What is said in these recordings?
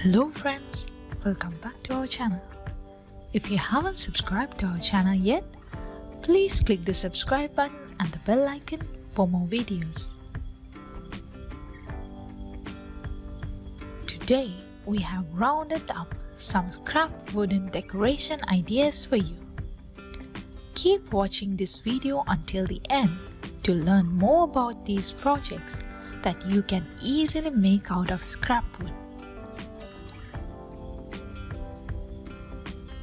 Hello friends, welcome back to our channel. If you haven't subscribed to our channel yet, please click the subscribe button and the bell icon for more videos. Today we have rounded up some scrap wooden decoration ideas for you. Keep watching this video until the end to learn more about these projects that you can easily make out of scrap wood.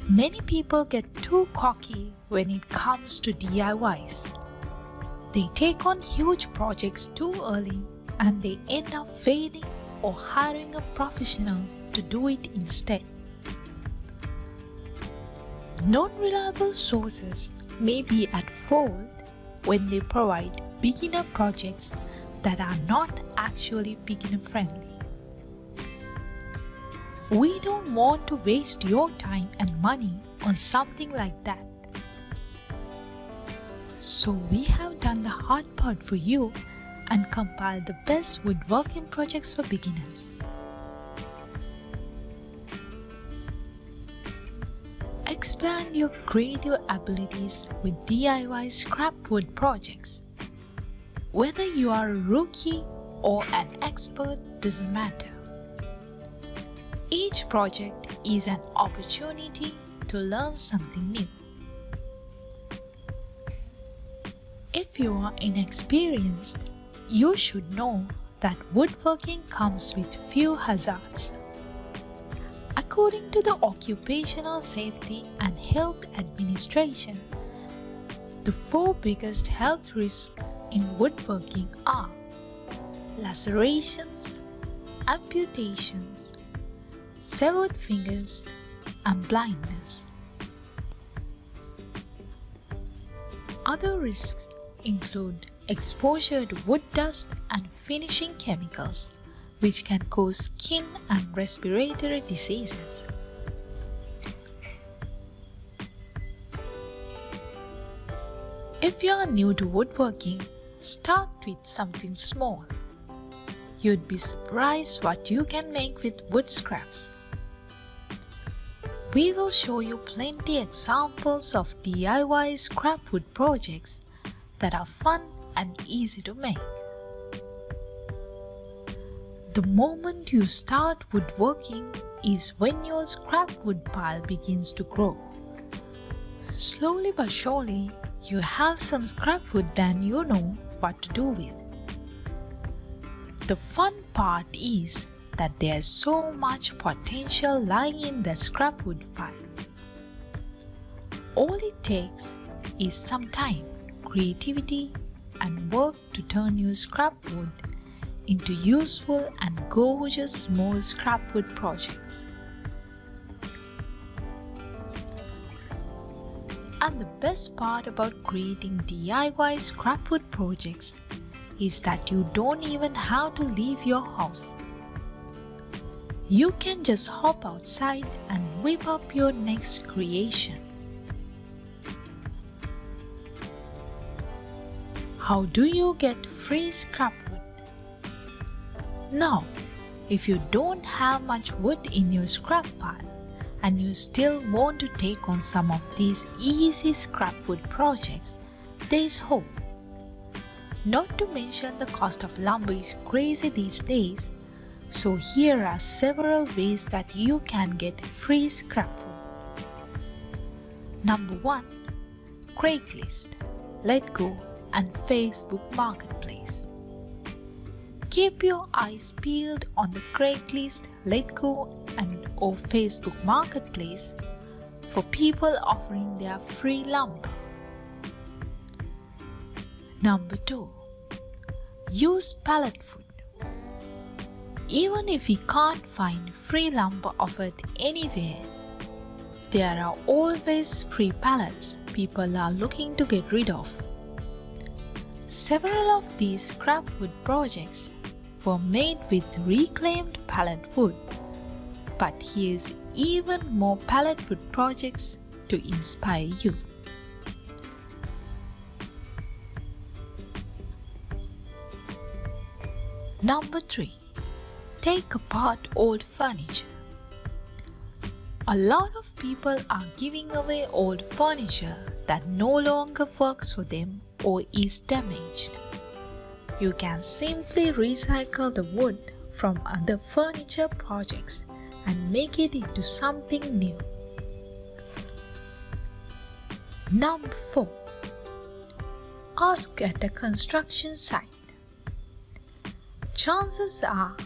Many people get too cocky when it comes to DIYs. They take on huge projects too early and they end up failing or hiring a professional to do it instead. Non-reliable sources may be at fault when they provide beginner projects that are not actually beginner friendly. We don't want to waste your time and money on something like that. So we have done the hard part for you and compiled the best woodworking projects for beginners. Expand your creative abilities with DIY scrap wood projects. Whether you are a rookie or an expert doesn't matter. Each project is an opportunity to learn something new. If you are inexperienced, you should know that woodworking comes with few hazards. According to the Occupational Safety and Health Administration, the 4 biggest health risks in woodworking are lacerations, amputations, severed fingers, and blindness. Other risks include exposure to wood dust and finishing chemicals, which can cause skin and respiratory diseases. If you are new to woodworking, start with something small. You'd be surprised what you can make with wood scraps. We will show you plenty examples of DIY scrap wood projects that are fun and easy to make. The moment you start woodworking is when your scrap wood pile begins to grow. Slowly but surely, you have some scrap wood that you know what to do with. The fun part is that there's so much potential lying in the scrap wood pile. All it takes is some time, creativity, and work to turn your scrap wood into useful and gorgeous small scrap wood projects. And the best part about creating DIY scrap wood projects is that you don't even have to leave your house. You can just hop outside and whip up your next creation. How do you get free scrap wood? Now, if you don't have much wood in your scrap pile and you still want to take on some of these easy scrap wood projects, there is hope. Not to mention the cost of lumber is crazy these days, so here are several ways that you can get free scrap wood. Number 1. Craigslist, Letgo, and Facebook Marketplace. Keep your eyes peeled on the Craigslist, Letgo, and or Facebook Marketplace for people offering their free lumber. Number 2. Use pallet wood. Even if you can't find free lumber offered anywhere, there are always free pallets people are looking to get rid of. Several of these scrap wood projects were made with reclaimed pallet wood, but here's even more pallet wood projects to inspire you. Number 3. Take apart old furniture. A lot of people are giving away old furniture that no longer works for them or is damaged. You can simply recycle the wood from other furniture projects and make it into something new. Number 4. Ask at a construction site. Chances are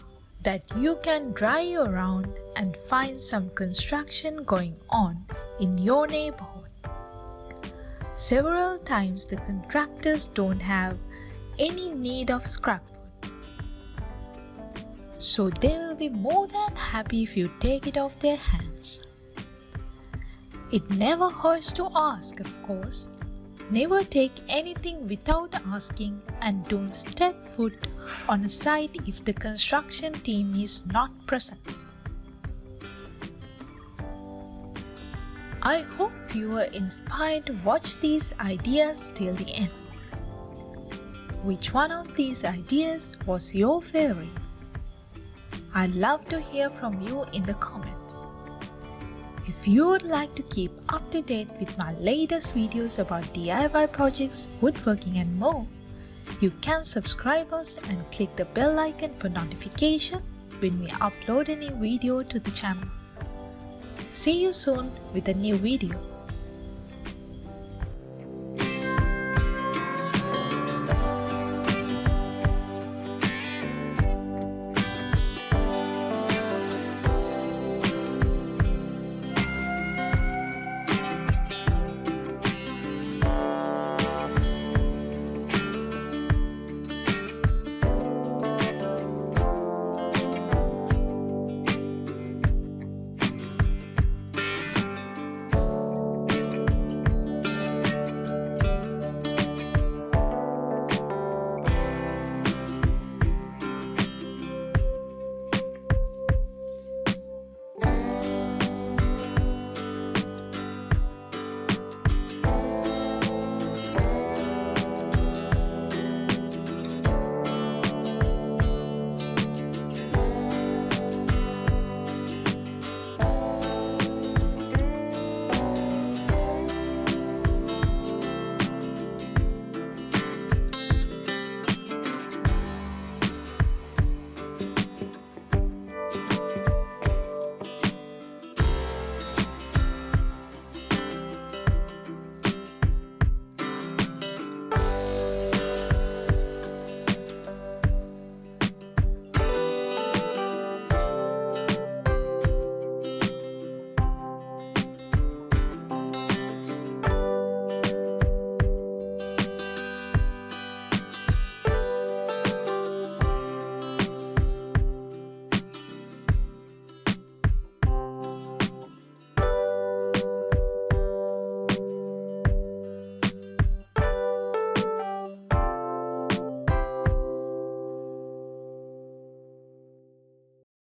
that you can drive around and find some construction going on in your neighborhood. Several times the contractors don't have any need of scrap wood, so they will be more than happy if you take it off their hands. It never hurts to ask, of course. Never take anything without asking, and don't step foot on a site if the construction team is not present. I hope you were inspired to watch these ideas till the end. Which one of these ideas was your favorite? I'd love to hear from you in the comments. If you would like to keep up to date with my latest videos about DIY projects, woodworking and more, you can subscribe us and click the bell icon for notification when we upload a new video to the channel. See you soon with a new video.